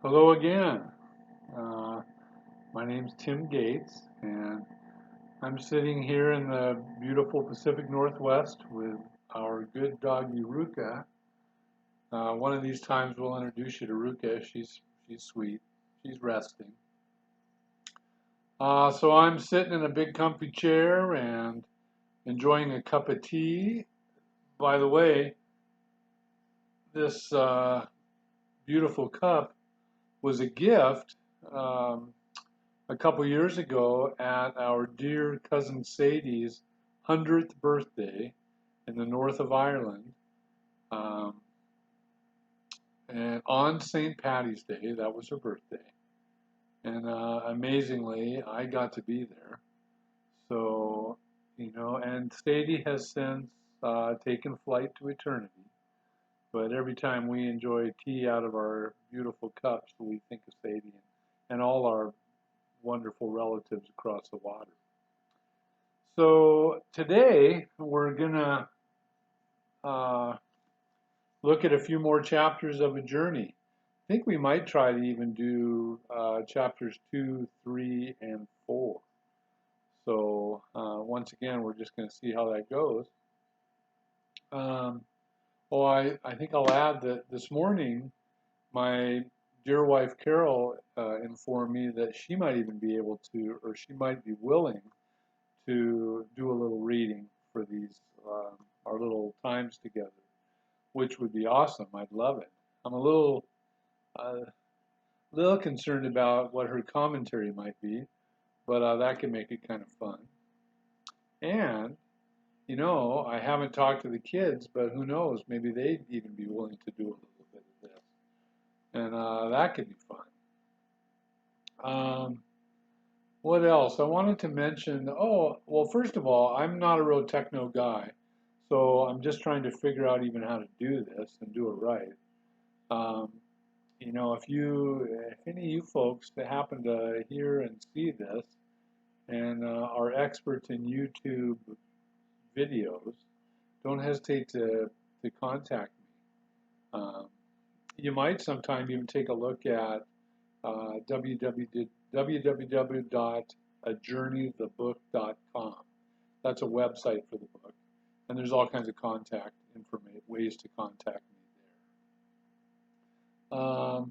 Hello again. Uh, my name's Tim Gates, and I'm sitting here in the beautiful Pacific Northwest with our good doggy Ruka. One of these times we'll introduce you to Ruka. She's sweet. She's resting. So I'm sitting in a big comfy chair and enjoying a cup of tea. By the way, this beautiful cup was a gift. Um, a couple years ago at our dear cousin Sadie's 100th birthday in the north of Ireland. Um, and on St. Patty's Day, that was her birthday. And amazingly, I got to be there. So, and Sadie has since taken flight to eternity. But every time we enjoy tea out of our beautiful cups, we think of Sadie and all our wonderful relatives across the water. So today we're gonna uh, look at a few more chapters of A Journey. I think we might try to even do chapters 2, 3, and 4. So once again, we're just going to see how that goes. I think I'll add that this morning, my dear wife Carol informed me that she might even be able to, or she might be willing to do a little reading for these our little times together, which would be awesome. I'd love it. I'm a little concerned about what her commentary might be, but that could make it kind of fun. And I haven't talked to the kids, but who knows? Maybe they'd even be willing to do a little bit of this, and that could be fun. What else? I wanted to mention, oh, well, first of all, I'm not a real techno guy, so I'm just trying to figure out even how to do this and do it right. Um, if any of you folks that happen to hear and see this and are experts in YouTube videos, don't hesitate to contact me. You might sometime even take a look at www.ajourneythebook.com. That's a website for the book, and there's all kinds of contact information, ways to contact me there.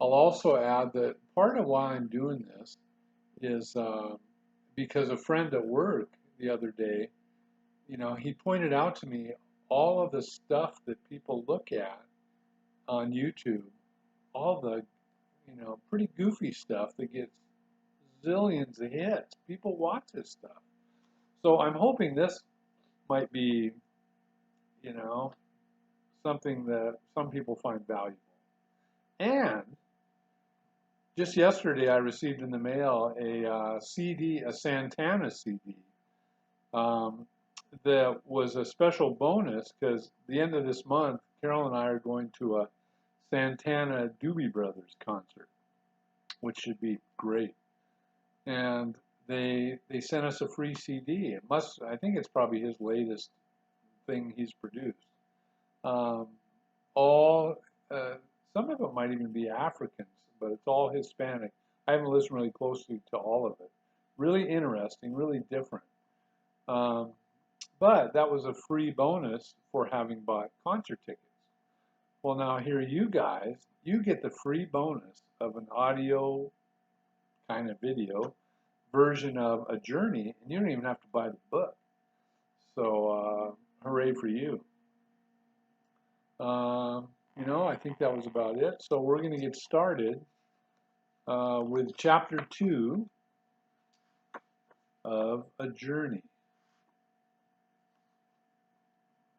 I'll also add that part of why I'm doing this is because a friend at work the other day, he pointed out to me all of the stuff that people look at on YouTube, all the, pretty goofy stuff that gets zillions of hits. People watch this stuff. So I'm hoping this might be, you know, something that some people find valuable. And just yesterday, I received in the mail a CD, a Santana CD, um, that was a special bonus because the end of this month, Carol and I are going to a Santana Doobie Brothers concert, which should be great. And they sent us a free CD. I think it's probably his latest thing he's produced. Um, all some of it might even be Africans, but it's all Hispanic. I haven't listened really closely to all of it. Really interesting, really different. Um, but that was a free bonus for having bought concert tickets. Well, now here you guys, you get the free bonus of an audio kind of video version of A Journey, and you don't even have to buy the book. So, hooray for you. I think that was about it. So we're going to get started with chapter 2 of A Journey.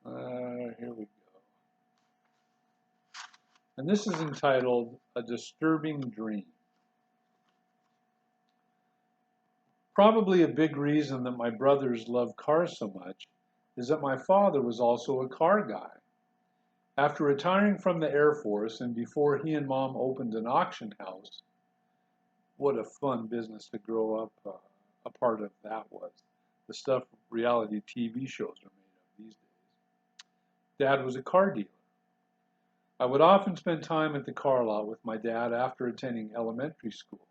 Here we go. And this is entitled A Disturbing Dream. Probably a big reason that my brothers love cars so much is that my father was also a car guy. After retiring from the Air Force and before he and Mom opened an auction house, what a fun business to grow up a part of that was. The stuff reality TV shows are made of these days. Dad was a car dealer. I would often spend time at the car lot with my dad after attending elementary school.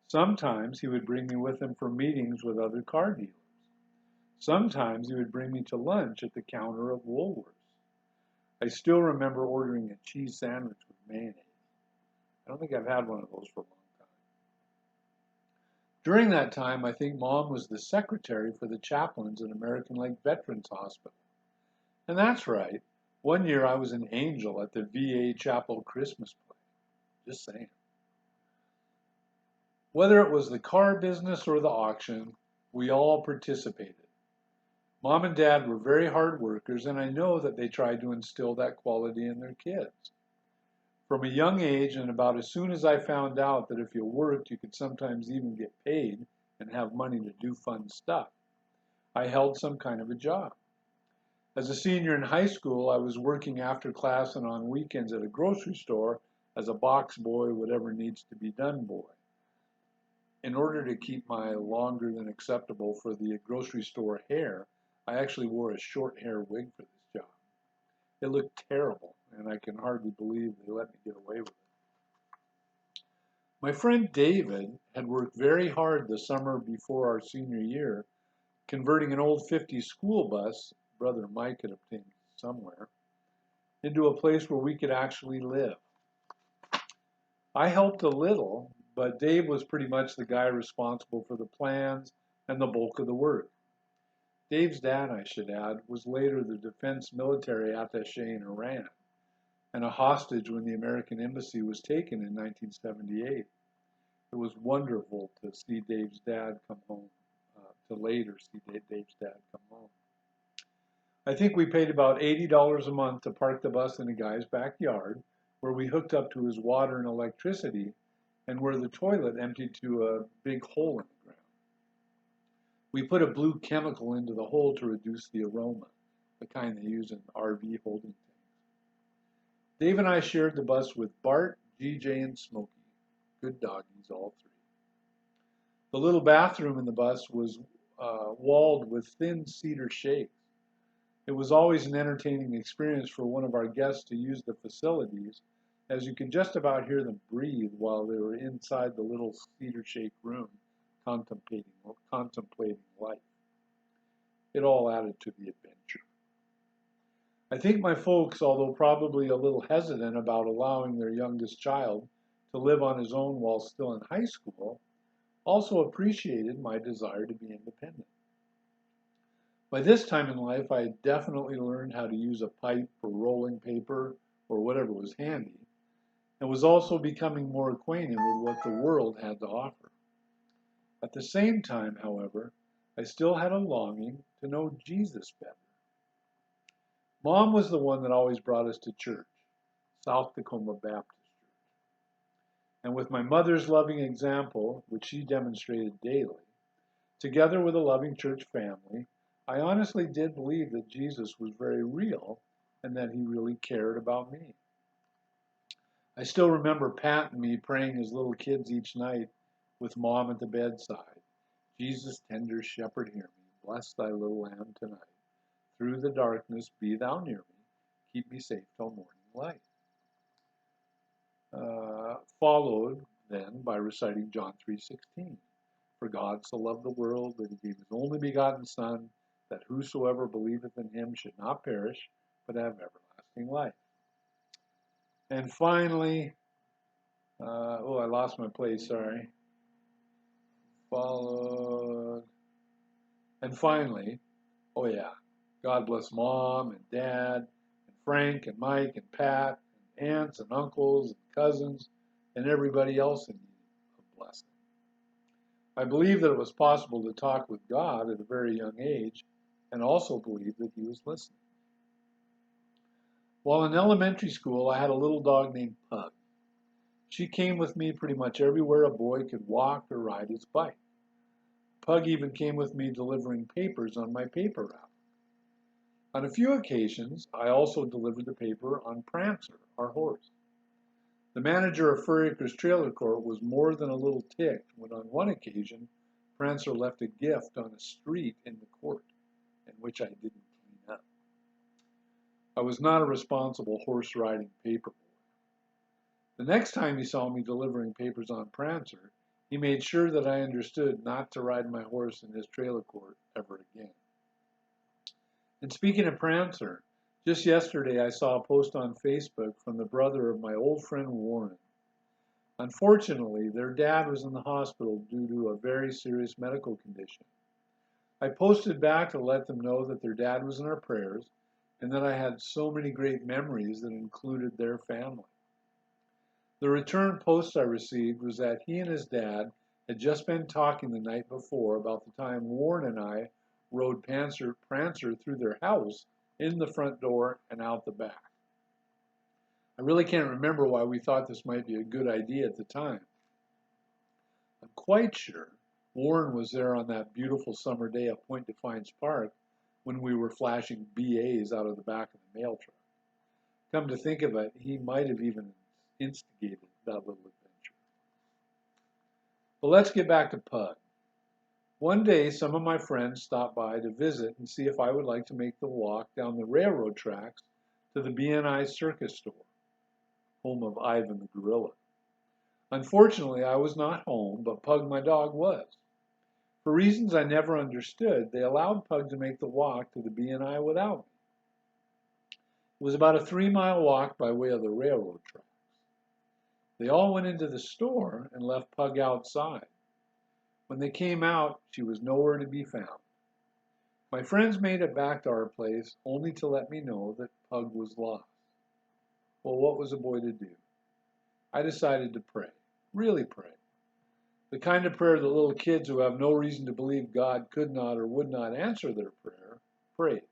Sometimes he would bring me with him for meetings with other car dealers. Sometimes he would bring me to lunch at the counter of Woolworths. I still remember ordering a cheese sandwich with mayonnaise. I don't think I've had one of those for a long time. During that time, I think Mom was the secretary for the chaplains at American Lake Veterans Hospital. And that's right. One year I was an angel at the VA Chapel Christmas play. Just saying. Whether it was the car business or the auction, we all participated. Mom and Dad were very hard workers, and I know that they tried to instill that quality in their kids. From a young age, and about as soon as I found out that if you worked, you could sometimes even get paid and have money to do fun stuff, I held some kind of a job. As a senior in high school, I was working after class and on weekends at a grocery store as a box boy, whatever needs to be done boy. In order to keep my longer than acceptable for the grocery store hair, I actually wore a short hair wig for this job. It looked terrible, and I can hardly believe they let me get away with it. My friend David had worked very hard the summer before our senior year, converting an old 50s school bus, Brother Mike had obtained somewhere, into a place where we could actually live. I helped a little, but Dave was pretty much the guy responsible for the plans and the bulk of the work. Dave's dad, I should add, was later the defense military attaché in Iran and a hostage when the American embassy was taken in 1978. It was wonderful to see Dave's dad come home, to later see Dave's dad come home. I think we paid about $80 a month to park the bus in a guy's backyard, where we hooked up to his water and electricity, and where the toilet emptied to a big hole in the ground. We put a blue chemical into the hole to reduce the aroma, the kind they use in RV holding tanks. Dave and I shared the bus with Bart, GJ, and Smokey. Good doggies, all three. The little bathroom in the bus was walled with thin cedar shakes. It was always an entertaining experience for one of our guests to use the facilities, as you could just about hear them breathe while they were inside the little cedar shake room contemplating life. It all added to the adventure. I think my folks, although probably a little hesitant about allowing their youngest child to live on his own while still in high school, also appreciated my desire to be independent. By this time in life, I had definitely learned how to use a pipe or rolling paper or whatever was handy, and was also becoming more acquainted with what the world had to offer. At the same time, however, I still had a longing to know Jesus better. Mom was the one that always brought us to church, South Tacoma Baptist Church. And with my mother's loving example, which she demonstrated daily, together with a loving church family, I honestly did believe that Jesus was very real and that he really cared about me. I still remember Pat and me praying as little kids each night with Mom at the bedside. Jesus, tender shepherd, hear me. Bless thy little lamb tonight. Through the darkness be thou near me. Keep me safe till morning light. Followed then by reciting John 3:16. For God so loved the world that he gave his only begotten Son, that whosoever believeth in him should not perish, but have everlasting life. And finally, I lost my place, sorry. Followed. And finally, God bless Mom and Dad, and Frank and Mike and Pat, and aunts and uncles and cousins, and everybody else in need of blessing. I believe that it was possible to talk with God at a very young age, and also believe that he was listening. While in elementary school, I had a little dog named Pug. She came with me pretty much everywhere a boy could walk or ride his bike. Pug even came with me delivering papers on my paper route. On a few occasions, I also delivered the paper on Prancer, our horse. The manager of Fur Acres Trailer Court was more than a little ticked when on one occasion Prancer left a gift on a street in the court, in which I didn't clean up. I was not a responsible horse-riding paper boy. The next time he saw me delivering papers on Prancer, he made sure that I understood not to ride my horse in his trailer court ever again. And speaking of Prancer, just yesterday I saw a post on Facebook from the brother of my old friend Warren. Unfortunately, their dad was in the hospital due to a very serious medical condition. I posted back to let them know that their dad was in our prayers and that I had so many great memories that included their family. The return post I received was that he and his dad had just been talking the night before about the time Warren and I rode Prancer through their house, in the front door and out the back. I really can't remember why we thought this might be a good idea at the time. I'm quite sure Warren was there on that beautiful summer day at Point Defiance Park when we were flashing BAs out of the back of the mail truck. Come to think of it, he might have even instigated that little adventure. But let's get back to Pug. One day, some of my friends stopped by to visit and see if I would like to make the walk down the railroad tracks to the B&I Circus store, home of Ivan the Gorilla. Unfortunately, I was not home, but Pug, my dog, was. For reasons I never understood, they allowed Pug to make the walk to the B&I without me. It was about a 3-mile walk by way of the railroad tracks. They all went into the store and left Pug outside. When they came out, she was nowhere to be found. My friends made it back to our place only to let me know that Pug was lost. Well, what was a boy to do? I decided to pray, really pray. The kind of prayer that little kids who have no reason to believe God could not or would not answer their prayer prayed.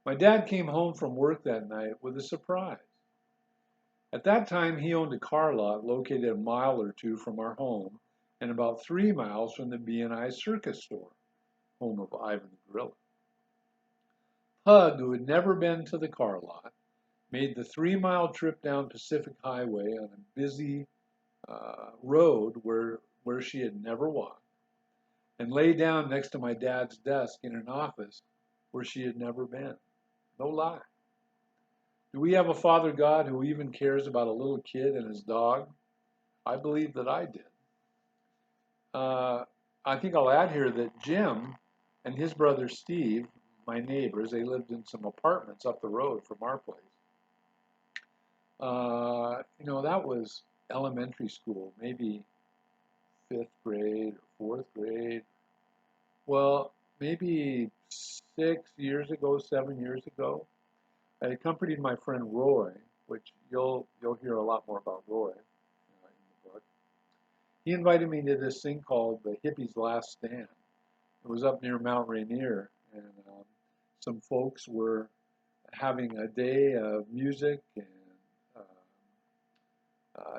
My dad came home from work that night with a surprise. At that time, he owned a car lot located a mile or two from our home and about 3 miles from the B&I Circus store, home of Ivan the Gorilla. Pug, who had never been to the car lot, made the 3-mile trip down Pacific Highway on a busy road where she had never walked, and lay down next to my dad's desk in an office where she had never been. No lie. Do we have a Father God who even cares about a little kid and his dog? I believe that I did. I think I'll add here that Jim and his brother Steve, my neighbors, they lived in some apartments up the road from our place. That was elementary school, maybe 5th grade or 4th grade. Well, maybe 6 years ago, 7 years ago, I accompanied my friend Roy, which you'll hear a lot more about Roy in the book. He invited me to this thing called the Hippie's Last Stand. It was up near Mount Rainier, and some folks were having a day of music and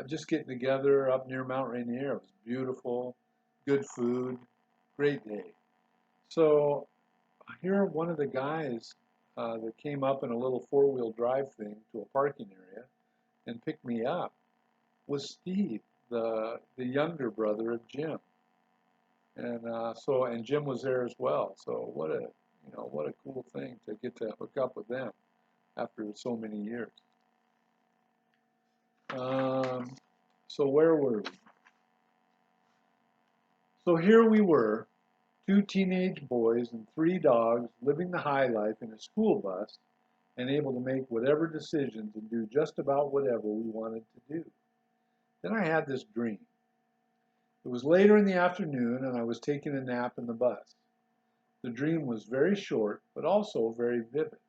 just getting together up near Mount Rainier. It was beautiful, good food, great day. So here, one of the guys that came up in a little 4-wheel drive thing to a parking area and picked me up was Steve, the younger brother of Jim, and Jim was there as well. So what a cool thing to get to hook up with them after so many years. So where were we? So here we were, 2 teenage boys and 3 dogs living the high life in a school bus and able to make whatever decisions and do just about whatever we wanted to do. Then I had this dream. It was later in the afternoon and I was taking a nap in the bus. The dream was very short, but also very vivid.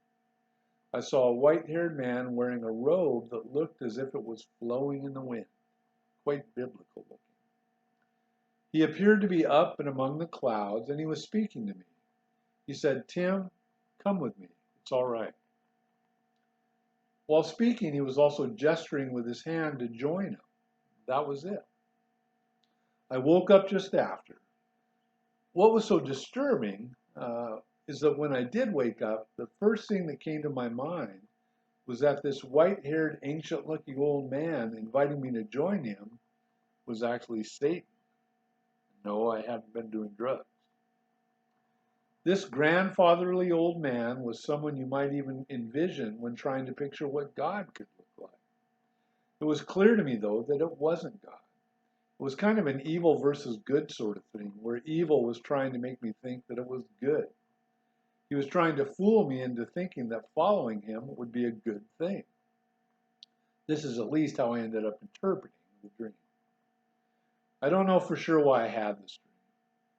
I saw a white-haired man wearing a robe that looked as if it was flowing in the wind, quite biblical looking. He appeared to be up and among the clouds, and he was speaking to me. He said, "Tim, come with me. It's all right." While speaking, he was also gesturing with his hand to join him. That was it. I woke up just after. What was so disturbing is that when I did wake up, the first thing that came to my mind was that this white-haired, ancient-looking old man inviting me to join him was actually Satan. No, I hadn't been doing drugs. This grandfatherly old man was someone you might even envision when trying to picture what God could look like. It was clear to me, though, that it wasn't God. It was kind of an evil versus good sort of thing, where evil was trying to make me think that it was good. He was trying to fool me into thinking that following him would be a good thing. This is at least how I ended up interpreting the dream. I don't know for sure why I had this dream.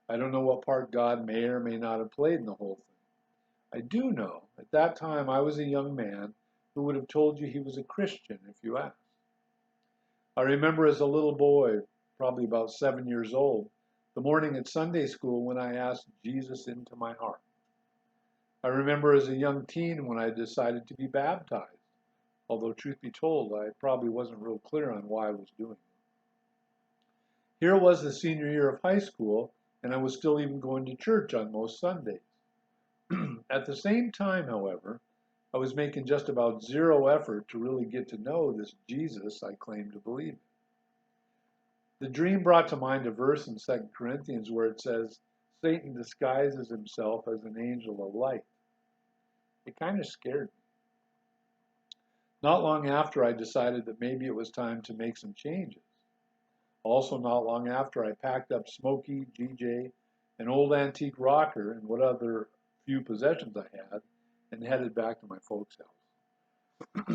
I don't know what part God may or may not have played in the whole thing. I do know at that time I was a young man who would have told you he was a Christian if you asked. I remember as a little boy, probably about 7 years old, the morning at Sunday school when I asked Jesus into my heart. I remember as a young teen when I decided to be baptized, although truth be told, I probably wasn't real clear on why I was doing it. Here was the senior year of high school, and I was still even going to church on most Sundays. At the same time, however, I was making just about zero effort to really get to know this Jesus I claimed to believe in. The dream brought to mind a verse in 2 Corinthians where it says, Satan disguises himself as an angel of light. It kind of scared me. Not long after, I decided that maybe it was time to make some changes. Also, not long after, I packed up Smokey, GJ, an old antique rocker, and what other few possessions I had, and headed back to my folks' house.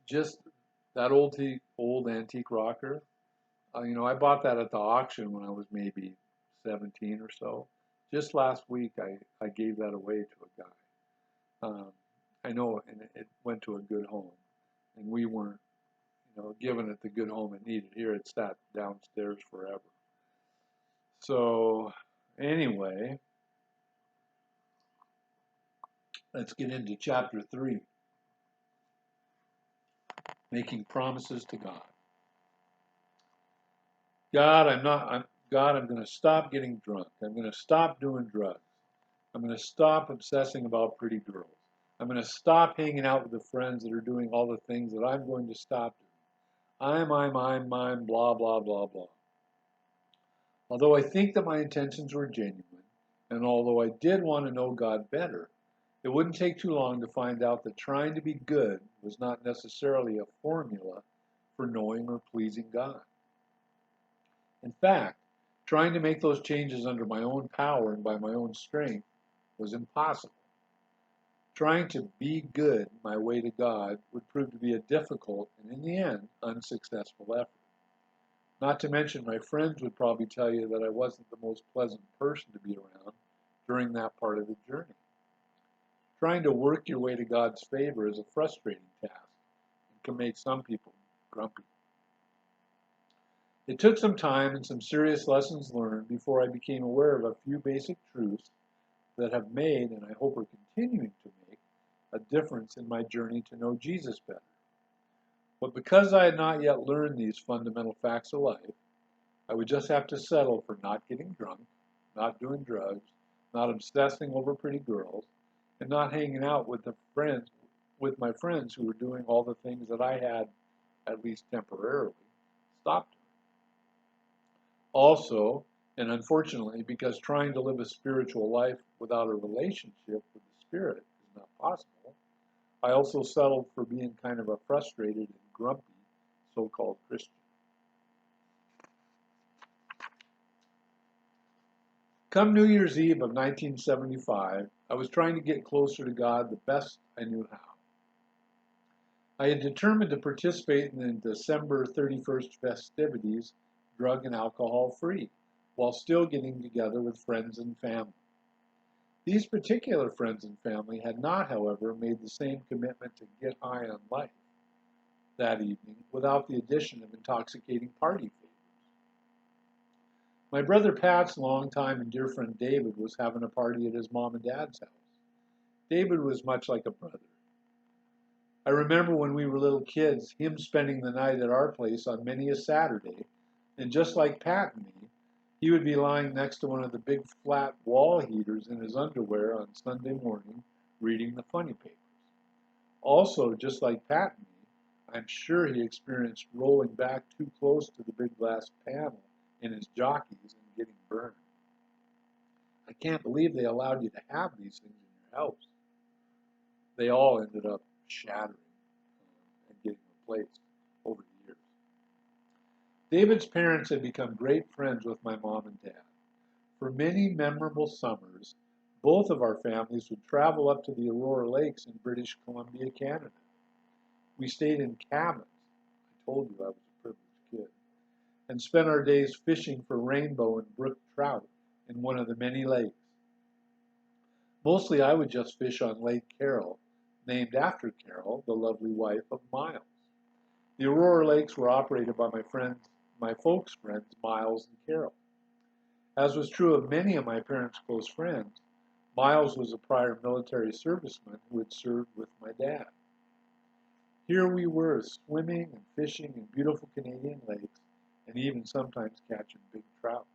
Just that old antique rocker, I bought that at the auction when I was maybe 17 or so. Just last week, I gave that away to a guy. I know, and it went to a good home, and we weren't, giving it the good home it needed. Here it sat downstairs forever. So, anyway, let's get into chapter 3, making promises to God. God, I'm going to stop getting drunk. I'm going to stop doing drugs. I'm going to stop obsessing about pretty girls. I'm going to stop hanging out with the friends that are doing all the things that I'm going to stop doing. I'm, blah, blah, blah, blah. Although I think that my intentions were genuine, and although I did want to know God better, it wouldn't take too long to find out that trying to be good was not necessarily a formula for knowing or pleasing God. In fact, trying to make those changes under my own power and by my own strength was impossible. Trying to be good my way to God would prove to be a difficult and, in the end, unsuccessful effort. Not to mention, my friends would probably tell you that I wasn't the most pleasant person to be around during that part of the journey. Trying to work your way to God's favor is a frustrating task and can make some people grumpy. It took some time and some serious lessons learned before I became aware of a few basic truths that have made, and I hope are continuing to make, a difference in my journey to know Jesus better. But because I had not yet learned these fundamental facts of life, I would just have to settle for not getting drunk, not doing drugs, not obsessing over pretty girls, and not hanging out with my friends who were doing all the things that I had, at least temporarily, stopped. Also, and unfortunately, because trying to live a spiritual life without a relationship with the Spirit is not possible, I also settled for being kind of a frustrated and grumpy so-called Christian. Come New Year's Eve of 1975, I was trying to get closer to God the best I knew how. I had determined to participate in the December 31st festivities drug and alcohol free, while still getting together with friends and family. These particular friends and family had not, however, made the same commitment to get high on life that evening without the addition of intoxicating party favors. My brother Pat's longtime and dear friend David was having a party at his mom and dad's house. David was much like a brother. I remember when we were little kids, him spending the night at our place on many a Saturday, and just like Pat and me, he would be lying next to one of the big flat wall heaters in his underwear on Sunday morning, reading the funny papers. Also, just like Pat and me, I'm sure he experienced rolling back too close to the big glass panel in his jockeys and getting burned. I can't believe they allowed you to have these things in your house. They all ended up shattering and getting replaced over the years. David's parents had become great friends with my mom and dad. For many memorable summers, both of our families would travel up to the Aurora Lakes in British Columbia, Canada. We stayed in cabins. I told you I was a privileged kid. And spent our days fishing for rainbow and brook trout in one of the many lakes. Mostly I would just fish on Lake Carroll, named after Carol, the lovely wife of Miles. The Aurora Lakes were operated by my folks' friends, Miles and Carol. As was true of many of my parents' close friends, Miles was a prior military serviceman who had served with my dad. Here we were, swimming and fishing in beautiful Canadian lakes, and even sometimes catching big trout.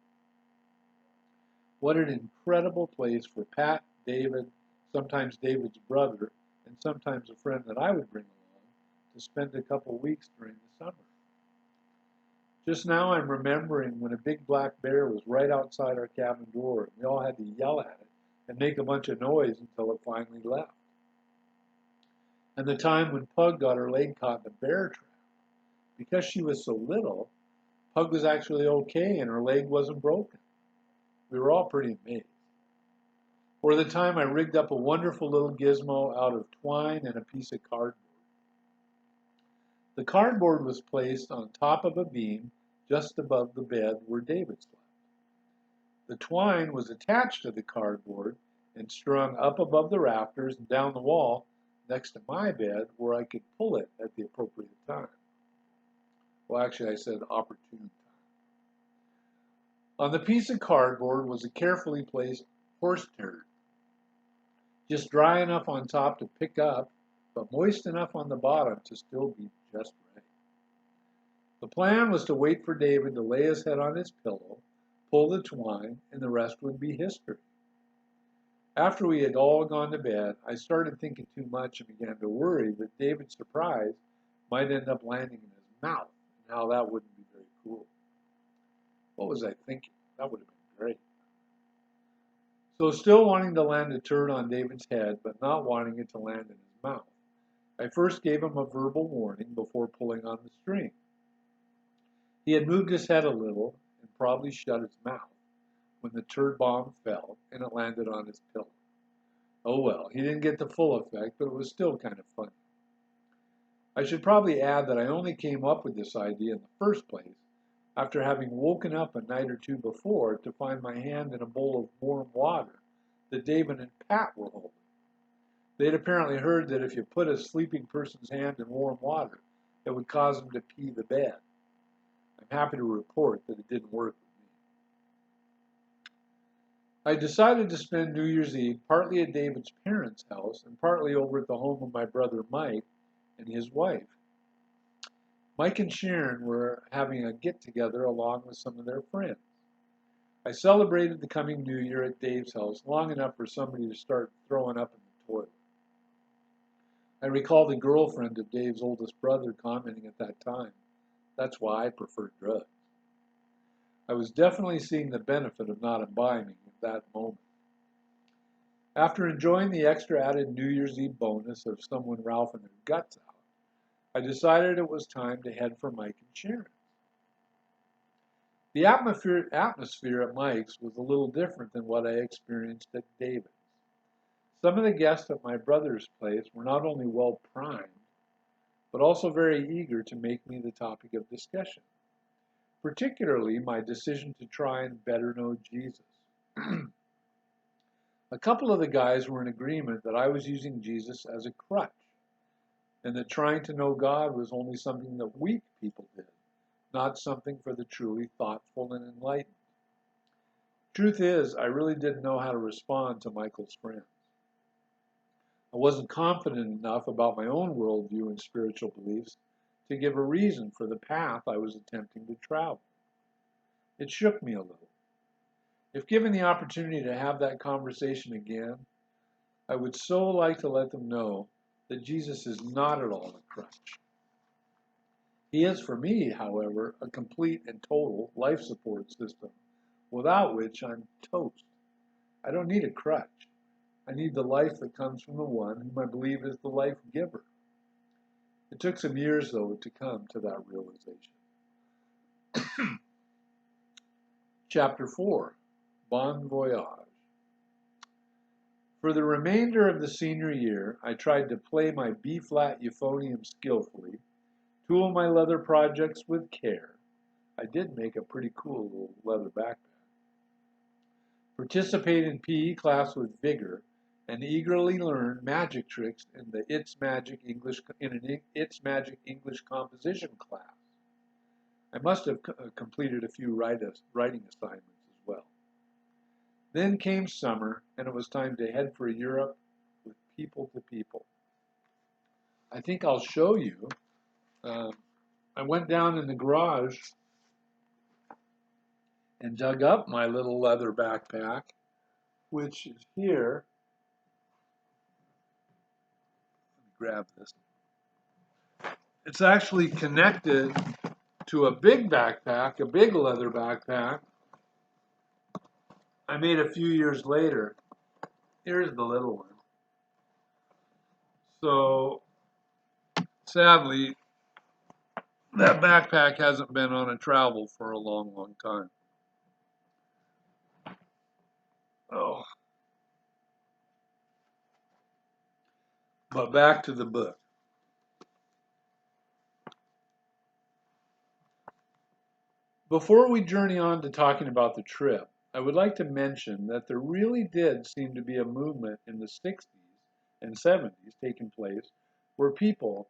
What an incredible place for Pat, David, sometimes David's brother, and sometimes a friend that I would bring along to spend a couple weeks during the summer. Just now I'm remembering when a big black bear was right outside our cabin door, and we all had to yell at it and make a bunch of noise until it finally left. And the time when Pug got her leg caught in a bear trap. Because she was so little, Pug was actually okay and her leg wasn't broken. We were all pretty amazed. Or the time I rigged up a wonderful little gizmo out of twine and a piece of cardboard. The cardboard was placed on top of a beam just above the bed where David slept. The twine was attached to the cardboard and strung up above the rafters and down the wall next to my bed where I could pull it at the appropriate time. Well, actually, I said opportune time. On the piece of cardboard was a carefully placed horse turd, just dry enough on top to pick up, but moist enough on the bottom to still be just right. The plan was to wait for David to lay his head on his pillow, pull the twine, and the rest would be history. After we had all gone to bed, I started thinking too much and began to worry that David's surprise might end up landing in his mouth, and how that wouldn't be very cool. What was I thinking? That would have been great. So still wanting to land a turd on David's head, but not wanting it to land in his mouth, I first gave him a verbal warning before pulling on the string. He had moved his head a little and probably shut his mouth when the turd bomb fell and it landed on his pillow. Oh well, he didn't get the full effect, but it was still kind of funny. I should probably add that I only came up with this idea in the first place after having woken up a night or two before to find my hand in a bowl of warm water that David and Pat were holding. They'd apparently heard that if you put a sleeping person's hand in warm water, it would cause them to pee the bed. I'm happy to report that it didn't work with me. I decided to spend New Year's Eve partly at David's parents' house and partly over at the home of my brother Mike and his wife. Mike and Sharon were having a get-together along with some of their friends. I celebrated the coming New Year at Dave's house long enough for somebody to start throwing up in the toilet. I recall the girlfriend of Dave's oldest brother commenting at that time, "That's why I prefer drugs." I was definitely seeing the benefit of not imbibing at that moment. After enjoying the extra added New Year's Eve bonus of someone ralphing their guts out, I decided it was time to head for Mike and Sharon. The atmosphere at Mike's was a little different than what I experienced at David's. Some of the guests at my brother's place were not only well primed, but also very eager to make me the topic of discussion, particularly my decision to try and better know Jesus. A couple of the guys were in agreement that I was using Jesus as a crutch, and that trying to know God was only something that weak people did, not something for the truly thoughtful and enlightened. Truth is, I really didn't know how to respond to Michael's friends. I wasn't confident enough about my own worldview and spiritual beliefs to give a reason for the path I was attempting to travel. It shook me a little. If given the opportunity to have that conversation again, I would so like to let them know that Jesus is not at all a crutch. He is for me, however, a complete and total life support system, without which I'm toast. I don't need a crutch. I need the life that comes from the one whom I believe is the life giver. It took some years, though, to come to that realization. Chapter 4, Bon Voyage. For the remainder of the senior year, I tried to play my B-flat euphonium skillfully, tool my leather projects with care. I did make a pretty cool little leather backpack. Participate in PE class with vigor, and eagerly learn magic tricks in the It's Magic English composition class. I must have completed a few writing assignments as well. Then came summer, and it was time to head for Europe with people to people. I think I'll show you. I went down in the garage and dug up my little leather backpack, which is here. Let me grab this. It's actually connected to a big backpack, a big leather backpack I made a few years later. Here's the little one. So sadly, that backpack hasn't been on a travel for a long, long time. Oh. But back to the book. Before we journey on to talking about the trip, I would like to mention that there really did seem to be a movement in the 60s and 70s taking place where people,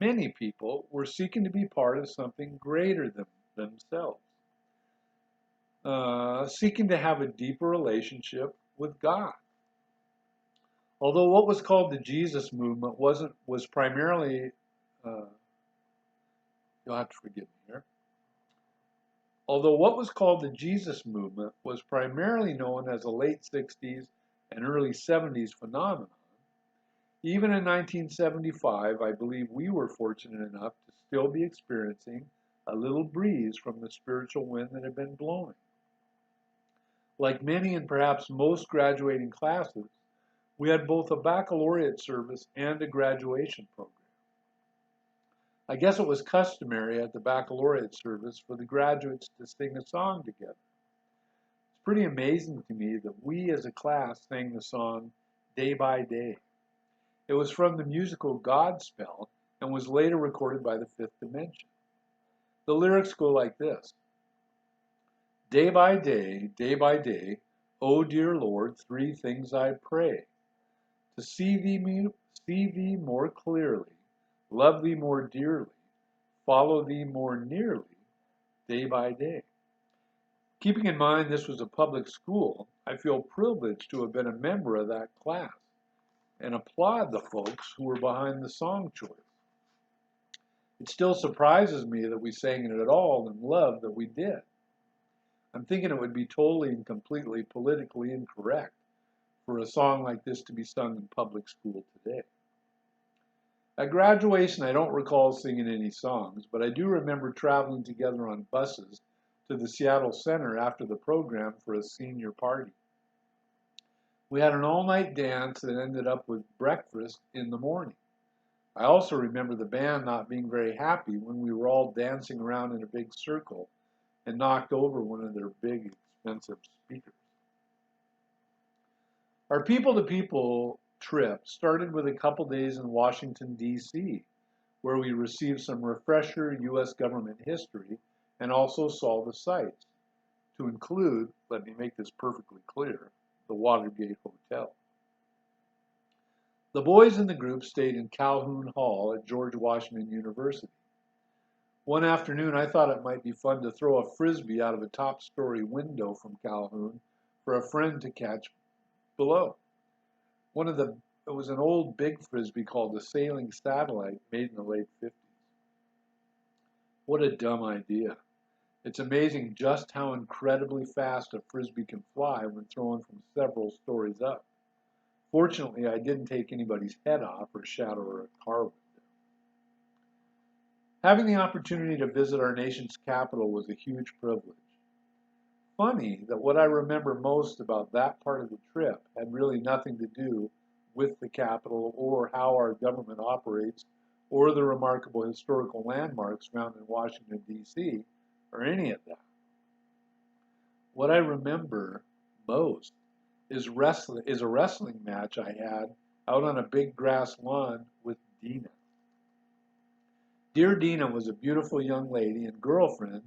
many people, were seeking to be part of something greater than themselves, seeking to have a deeper relationship with God. Although what was called the Jesus movement was primarily, you'll have to forgive me here. Although what was called the Jesus movement was primarily known as a late 60s and early 70s phenomenon, even in 1975, I believe we were fortunate enough to still be experiencing a little breeze from the spiritual wind that had been blowing. Like many and perhaps most graduating classes, we had both a baccalaureate service and a graduation program. I guess it was customary at the baccalaureate service for the graduates to sing a song together. It's pretty amazing to me that we as a class sang the song Day by Day. It was from the musical Godspell and was later recorded by the Fifth Dimension. The lyrics go like this. Day by day, O dear Lord, three things I pray. To see thee more clearly, love thee more dearly, follow thee more nearly, day by day. Keeping in mind this was a public school, I feel privileged to have been a member of that class and applaud the folks who were behind the song choice. It still surprises me that we sang it at all and love that we did. I'm thinking it would be totally and completely politically incorrect for a song like this to be sung in public school today. At graduation, I don't recall singing any songs, but I do remember traveling together on buses to the Seattle Center after the program for a senior party. We had an all-night dance that ended up with breakfast in the morning. I also remember the band not being very happy when we were all dancing around in a big circle and knocked over one of their big, expensive speakers. Our people-to-people trip started with a couple days in Washington, D.C., where we received some refresher U.S. government history and also saw the sights, to include, let me make this perfectly clear, the Watergate Hotel. The boys in the group stayed in Calhoun Hall at George Washington University. One afternoon, I thought it might be fun to throw a frisbee out of a top-story window from Calhoun for a friend to catch below. It was an old big frisbee called the Sailing Satellite, made in the late 50s. What a dumb idea. It's amazing just how incredibly fast a frisbee can fly when thrown from several stories up. Fortunately, I didn't take anybody's head off or shatter a car window. Having the opportunity to visit our nation's capital was a huge privilege. funny that what I remember most about that part of the trip had really nothing to do with the capital or how our government operates or the remarkable historical landmarks found in Washington, D.C., or any of that. What I remember most is a wrestling match I had out on a big grass lawn with Dina. Dear Dina was a beautiful young lady and girlfriend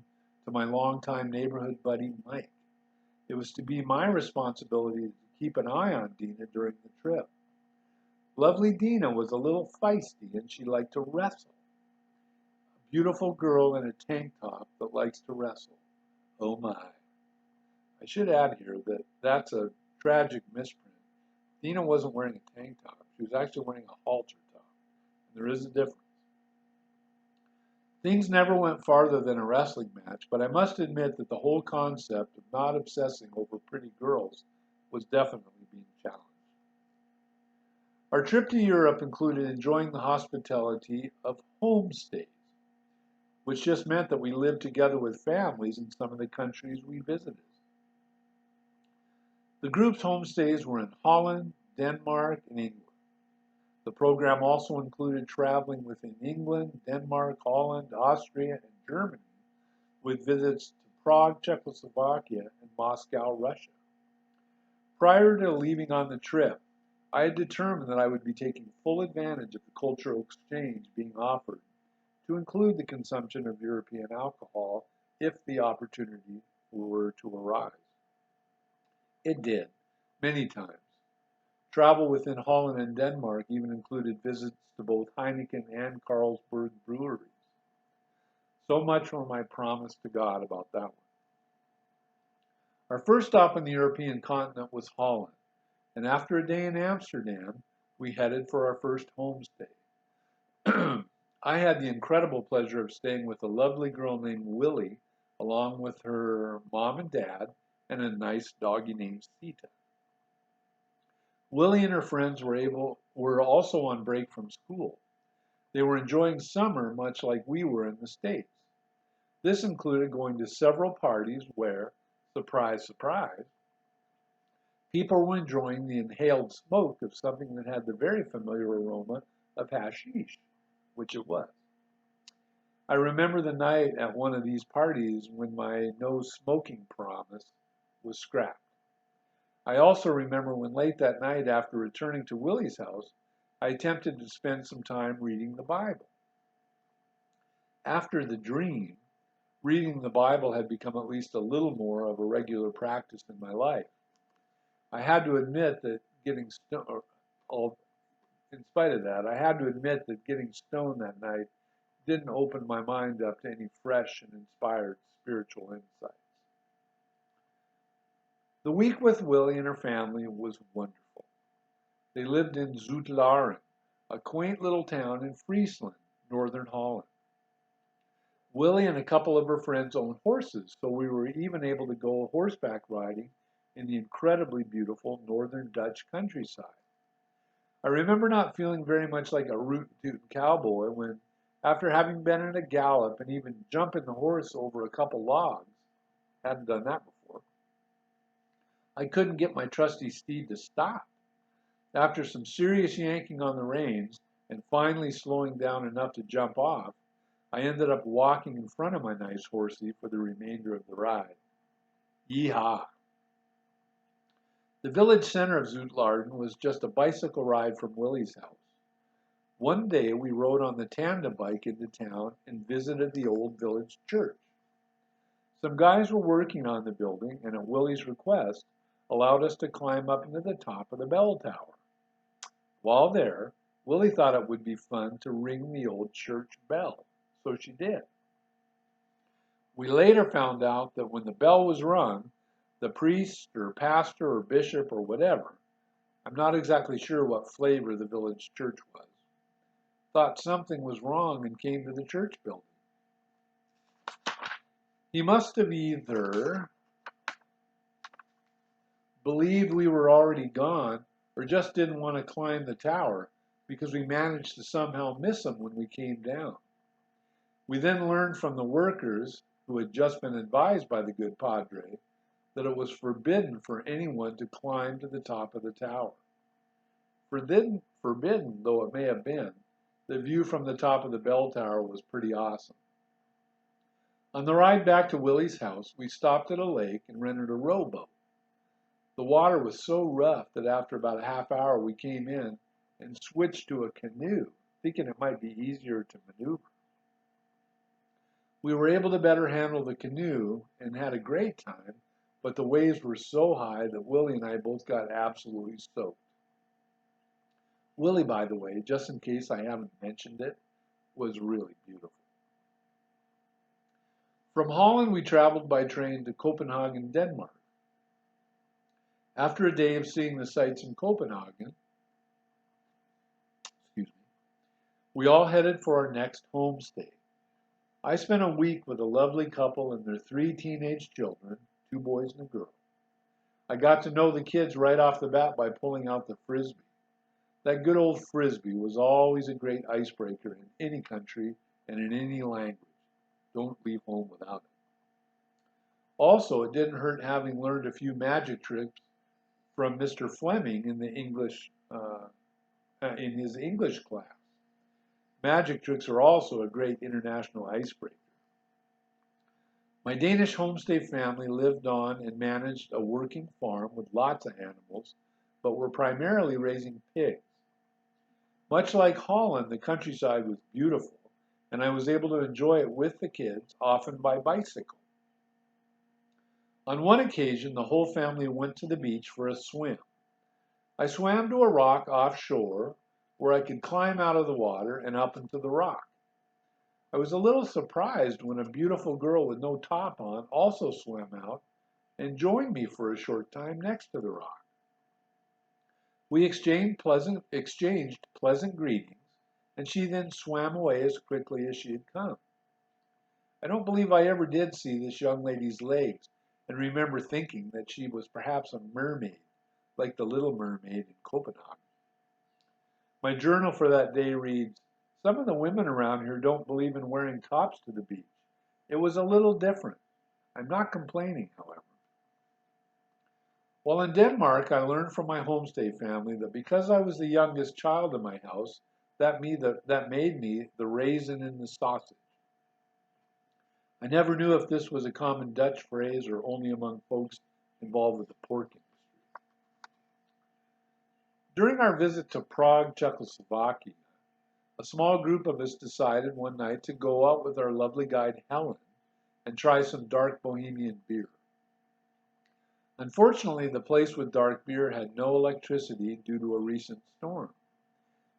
to my longtime neighborhood buddy Mike. It was to be my responsibility to keep an eye on Dina during the trip. Lovely Dina was a little feisty and she liked to wrestle. A beautiful girl in a tank top that likes to wrestle. Oh my. I should add here that that's a tragic misprint. Dina wasn't wearing a tank top. She was actually wearing a halter top. And there is a difference. Things never went farther than a wrestling match, but I must admit that the whole concept of not obsessing over pretty girls was definitely being challenged. Our trip to Europe included enjoying the hospitality of homestays, which just meant that we lived together with families in some of the countries we visited. The group's homestays were in Holland, Denmark, and England. The program also included traveling within England, Denmark, Holland, Austria, and Germany, with visits to Prague, Czechoslovakia, and Moscow, Russia. Prior to leaving on the trip, I had determined that I would be taking full advantage of the cultural exchange being offered, to include the consumption of European alcohol if the opportunity were to arise. It did, many times. Travel within Holland and Denmark even included visits to both Heineken and Carlsberg breweries. So much for my promise to God about that one. Our first stop on the European continent was Holland, and after a day in Amsterdam, we headed for our first homestay. I had the incredible pleasure of staying with a lovely girl named Willie, along with her mom and dad, and a nice doggy named Sita. Willie and her friends were also on break from school. They were enjoying summer much like we were in the States. This included going to several parties where, surprise, surprise, people were enjoying the inhaled smoke of something that had the very familiar aroma of hashish, which it was. I remember the night at one of these parties when my no smoking promise was scrapped. I also remember when late that night after returning to Willie's house, I attempted to spend some time reading the Bible. After the dream, reading the Bible had become at least a little more of a regular practice in my life. I had to admit that getting stoned, in spite of that, I had to admit that getting stoned that night didn't open my mind up to any fresh and inspired spiritual insights. The week with Willie and her family was wonderful. They lived in Zuidlaren, a quaint little town in Friesland, northern Holland. Willie and a couple of her friends owned horses, so we were even able to go horseback riding in the incredibly beautiful northern Dutch countryside. I remember not feeling very much like a root-tootin' cowboy when, after having been in a gallop and even jumping the horse over a couple logs, hadn't done that before, I couldn't get my trusty steed to stop. After some serious yanking on the reins and finally slowing down enough to jump off, I ended up walking in front of my nice horsey for the remainder of the ride. Yeehaw! The village center of Zuidlaren was just a bicycle ride from Willie's house. One day we rode on the tandem bike into town and visited the old village church. Some guys were working on the building and at Willie's request allowed us to climb up into the top of the bell tower. While there, Willie thought it would be fun to ring the old church bell, so she did. We later found out that when the bell was rung, the priest or pastor or bishop or whatever, I'm not exactly sure what flavor the village church was, thought something was wrong and came to the church building. He must have either believed we were already gone or just didn't want to climb the tower because we managed to somehow miss him when we came down. We then learned from the workers, who had just been advised by the good padre, that it was forbidden for anyone to climb to the top of the tower. Forbidden though it may have been, the view from the top of the bell tower was pretty awesome. On the ride back to Willie's house, we stopped at a lake and rented a rowboat. The water was so rough that after about a half hour we came in and switched to a canoe, thinking it might be easier to maneuver. We were able to better handle the canoe and had a great time, but the waves were so high that Willie and I both got absolutely soaked. Willie, by the way, just in case I haven't mentioned it, was really beautiful. From Holland, we traveled by train to Copenhagen, Denmark. After a day of seeing the sights in Copenhagen, we all headed for our next homestay. I spent a week with a lovely couple and their 3 teenage children, 2 boys and a girl. I got to know the kids right off the bat by pulling out the Frisbee. That good old Frisbee was always a great icebreaker in any country and in any language. Don't leave home without it. Also, it didn't hurt having learned a few magic tricks from Mr. Fleming in his English class. Magic tricks are also a great international icebreaker. My Danish homestay family lived on and managed a working farm with lots of animals, but were primarily raising pigs. Much like Holland, the countryside was beautiful, and I was able to enjoy it with the kids, often by bicycle. On one occasion, the whole family went to the beach for a swim. I swam to a rock offshore where I could climb out of the water and up into the rock. I was a little surprised when a beautiful girl with no top on also swam out and joined me for a short time next to the rock. We exchanged pleasant greetings, and she then swam away as quickly as she had come. I don't believe I ever did see this young lady's legs and remember thinking that she was perhaps a mermaid, like the Little Mermaid in Copenhagen. My journal for that day reads, "Some of the women around here don't believe in wearing tops to the beach. It was a little different. I'm not complaining, however." While in Denmark, I learned from my homestay family that because I was the youngest child in my house, that made me the raisin in the sausage. I never knew if this was a common Dutch phrase or only among folks involved with the pork industry. During our visit to Prague, Czechoslovakia, a small group of us decided one night to go out with our lovely guide Helen and try some dark Bohemian beer. Unfortunately, the place with dark beer had no electricity due to a recent storm.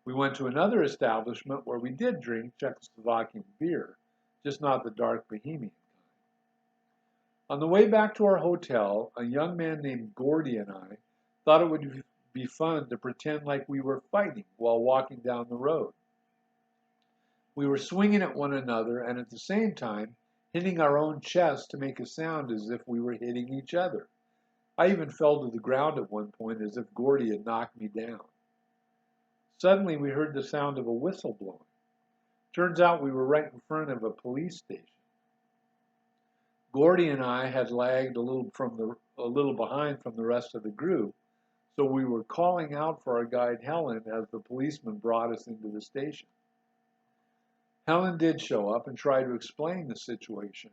We went to another establishment where we did drink Czechoslovakian beer, just not the dark Bohemian kind. On the way back to our hotel, a young man named Gordy and I thought it would be fun to pretend like we were fighting while walking down the road. We were swinging at one another and at the same time hitting our own chests to make a sound as if we were hitting each other. I even fell to the ground at one point as if Gordy had knocked me down. Suddenly we heard the sound of a whistle blowing. Turns out we were right in front of a police station. Gordy and I had lagged a little behind from the rest of the group, so we were calling out for our guide Helen as the policeman brought us into the station. Helen did show up and try to explain the situation,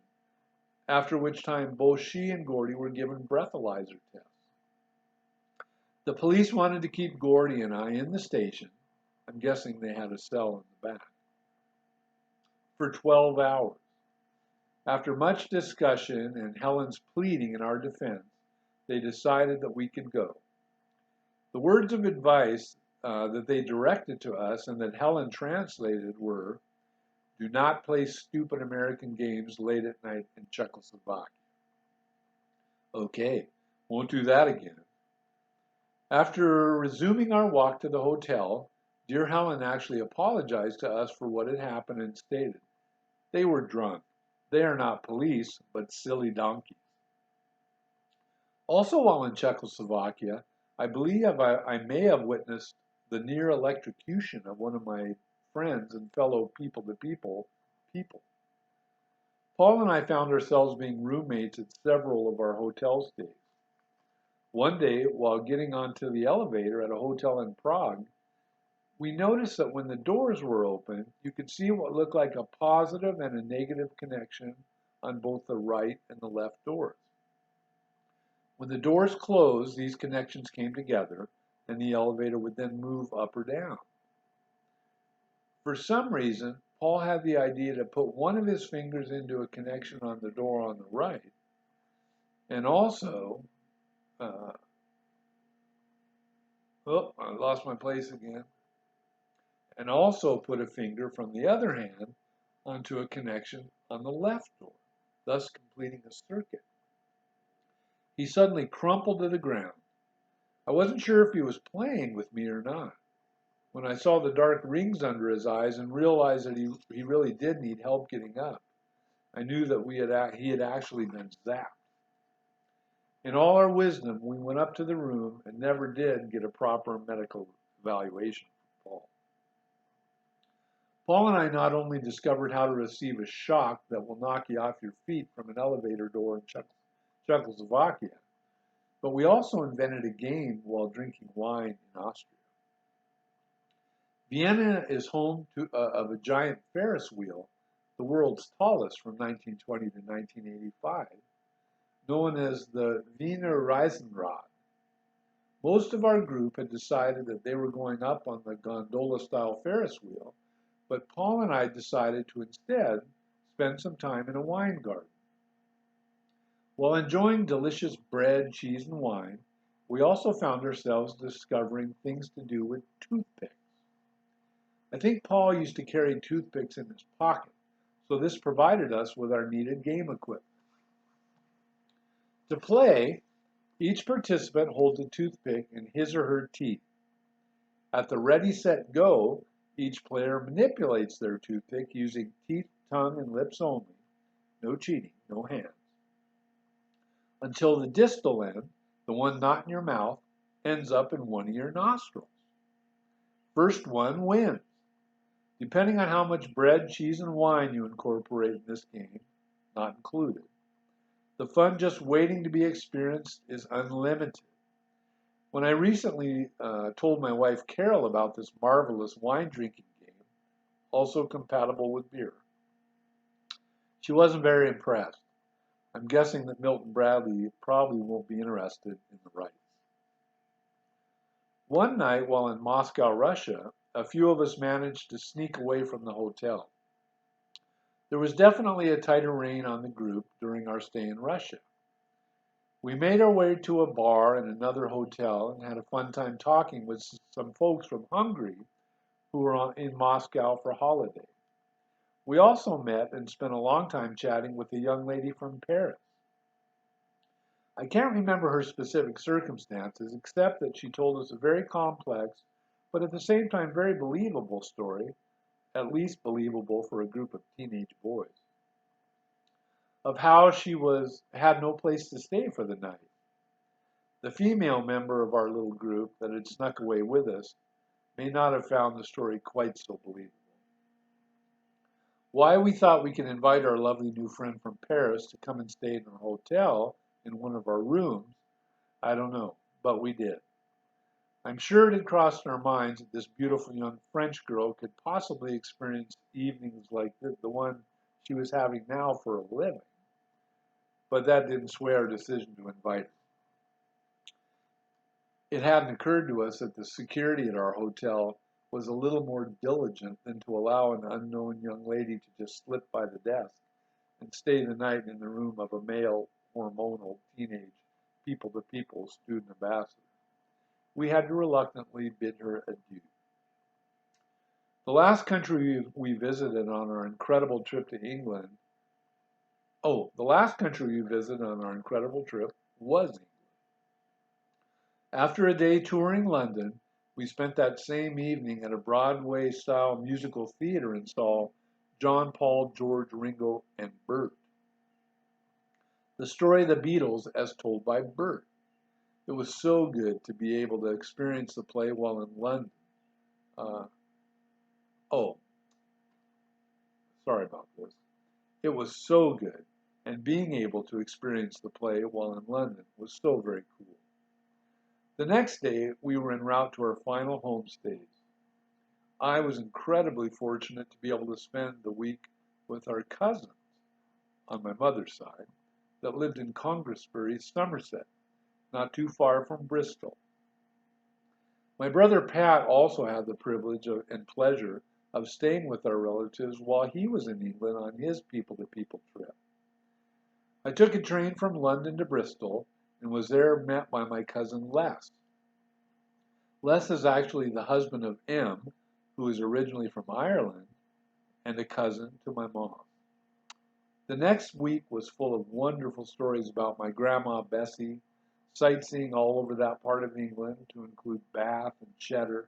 after which time both she and Gordy were given breathalyzer tests. The police wanted to keep Gordy and I in the station, I'm guessing they had a cell in the back, for 12 hours. After much discussion and Helen's pleading in our defense, they decided that we could go. The words of advice that they directed to us and that Helen translated were, "Do not play stupid American games late at night in Czechoslovakia." Okay, won't do that again. After resuming our walk to the hotel, dear Helen actually apologized to us for what had happened and stated, "They were drunk. They are not police, but silly donkeys." Also while in Czechoslovakia, I believe I may have witnessed the near electrocution of one of my friends and fellow people-to-people people. Paul and I found ourselves being roommates at several of our hotel stays. One day, while getting onto the elevator at a hotel in Prague, we noticed that when the doors were open, you could see what looked like a positive and a negative connection on both the right and the left doors. When the doors closed, these connections came together, and the elevator would then move up or down. For some reason, Paul had the idea to put one of his fingers into a connection on the door on the right, and also, I lost my place again, and also put a finger from the other hand onto a connection on the left door, thus completing a circuit. He suddenly crumpled to the ground. I wasn't sure if he was playing with me or not. When I saw the dark rings under his eyes and realized that he really did need help getting up, I knew that he had actually been zapped. In all our wisdom, we went up to the room and never did get a proper medical evaluation from Paul. Paul and I not only discovered how to receive a shock that will knock you off your feet from an elevator door in Czechoslovakia, but we also invented a game while drinking wine in Austria. Vienna is home of a giant Ferris wheel, the world's tallest from 1920 to 1985, known as the Wiener Riesenrad. Most of our group had decided that they were going up on the gondola-style Ferris wheel, but Paul and I decided to instead spend some time in a wine garden. While enjoying delicious bread, cheese, and wine, we also found ourselves discovering things to do with toothpicks. I think Paul used to carry toothpicks in his pocket, so this provided us with our needed game equipment. To play, each participant holds a toothpick in his or her teeth. At the ready, set, go, each player manipulates their toothpick using teeth, tongue, and lips only. No cheating, no hands. Until the distal end, the one not in your mouth, ends up in one of your nostrils. First one wins. Depending on how much bread, cheese, and wine you incorporate in this game, not included, the fun just waiting to be experienced is unlimited. When I recently told my wife Carol about this marvelous wine drinking game, also compatible with beer, she wasn't very impressed. I'm guessing that Milton Bradley probably won't be interested in the rights. One night while in Moscow, Russia, a few of us managed to sneak away from the hotel. There was definitely a tighter rein on the group during our stay in Russia. We made our way to a bar and another hotel and had a fun time talking with some folks from Hungary who were in Moscow for holiday. We also met and spent a long time chatting with a young lady from Paris. I can't remember her specific circumstances except that she told us a very complex, but at the same time very believable story, at least believable for a group of teenage boys, of how she had no place to stay for the night. The female member of our little group that had snuck away with us may not have found the story quite so believable. Why we thought we could invite our lovely new friend from Paris to come and stay in our hotel in one of our rooms, I don't know, but we did. I'm sure it had crossed our minds that this beautiful young French girl could possibly experience evenings like the one she was having now for a living, but that didn't sway our decision to invite her. It hadn't occurred to us that the security at our hotel was a little more diligent than to allow an unknown young lady to just slip by the desk and stay the night in the room of a male, hormonal, teenage, people-to-people student ambassador. We had to reluctantly bid her adieu. The last country we visited on our incredible trip to England, the last country we visited on our incredible trip was England. After a day touring London, we spent that same evening at a Broadway-style musical theater and saw John, Paul, George, Ringo, and Bert. The story of the Beatles as told by Bert. It was so good to be able to experience the play while in London. Sorry about this. It was so good, and being able to experience the play while in London was so very cool. The next day, we were en route to our final homestays. I was incredibly fortunate to be able to spend the week with our cousins on my mother's side that lived in Congresbury, Somerset, not too far from Bristol. My brother Pat also had the privilege and pleasure of staying with our relatives while he was in England on his people-to-people trip. I took a train from London to Bristol and was there met by my cousin Les. Les is actually the husband of Em, who is originally from Ireland, and a cousin to my mom. The next week was full of wonderful stories about my grandma Bessie, sightseeing all over that part of England to include Bath and Cheddar,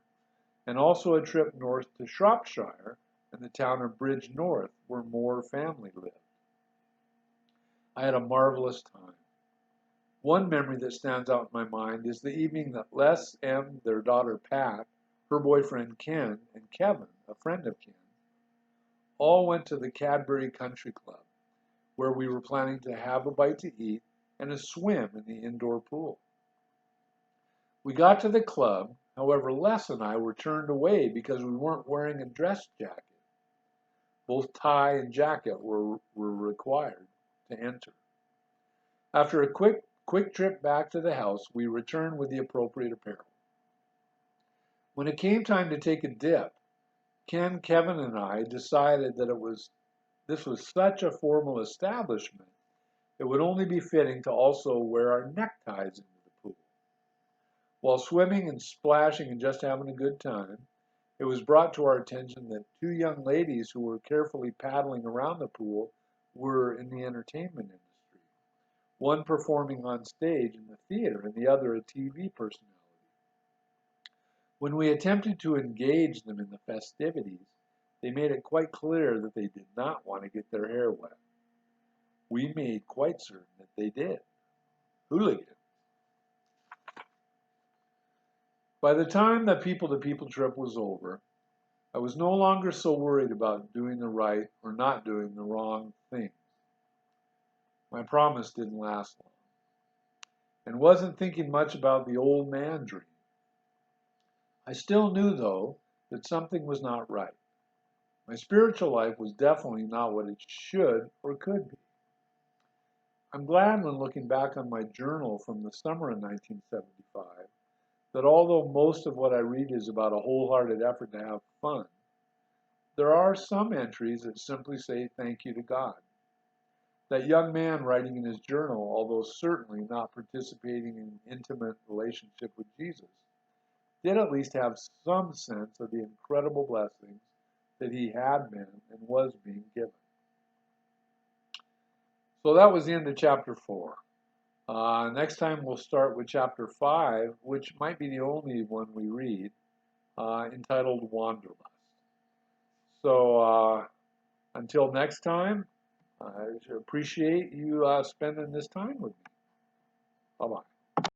and also a trip north to Shropshire and the town of Bridgnorth where Moore family lived. I had a marvelous time. One memory that stands out in my mind is the evening that Les, Em, their daughter Pat, her boyfriend Ken, and Kevin, a friend of Ken, all went to the Cadbury Country Club, where we were planning to have a bite to eat and a swim in the indoor pool. We got to the club, however, Les and I were turned away because we weren't wearing a dress jacket. Both tie and jacket were required to enter. After a quick trip back to the house, we returned with the appropriate apparel. When it came time to take a dip, Ken, Kevin, and I decided that this was such a formal establishment, it would only be fitting to also wear our neckties into the pool. While swimming and splashing and just having a good time, it was brought to our attention that two young ladies who were carefully paddling around the pool were in the entertainment industry, one performing on stage in the theater and the other a TV personality. When we attempted to engage them in the festivities, they made it quite clear that they did not want to get their hair wet. We made quite certain that they did. Hooligans. By the time the people-to-people trip was over, I was no longer so worried about doing the right or not doing the wrong thing. My promise didn't last long, and wasn't thinking much about the old man dream. I still knew, though, that something was not right. My spiritual life was definitely not what it should or could be. I'm glad when looking back on my journal from the summer of 1975 that although most of what I read is about a wholehearted effort to have fun, there are some entries that simply say thank you to God. That young man writing in his journal, although certainly not participating in an intimate relationship with Jesus, did at least have some sense of the incredible blessings that he had been and was being given. So that was the end of chapter 4. Next time we'll start with chapter 5, which might be the only one we read, entitled Wanderlust. So until next time, I appreciate you spending this time with me. Bye-bye.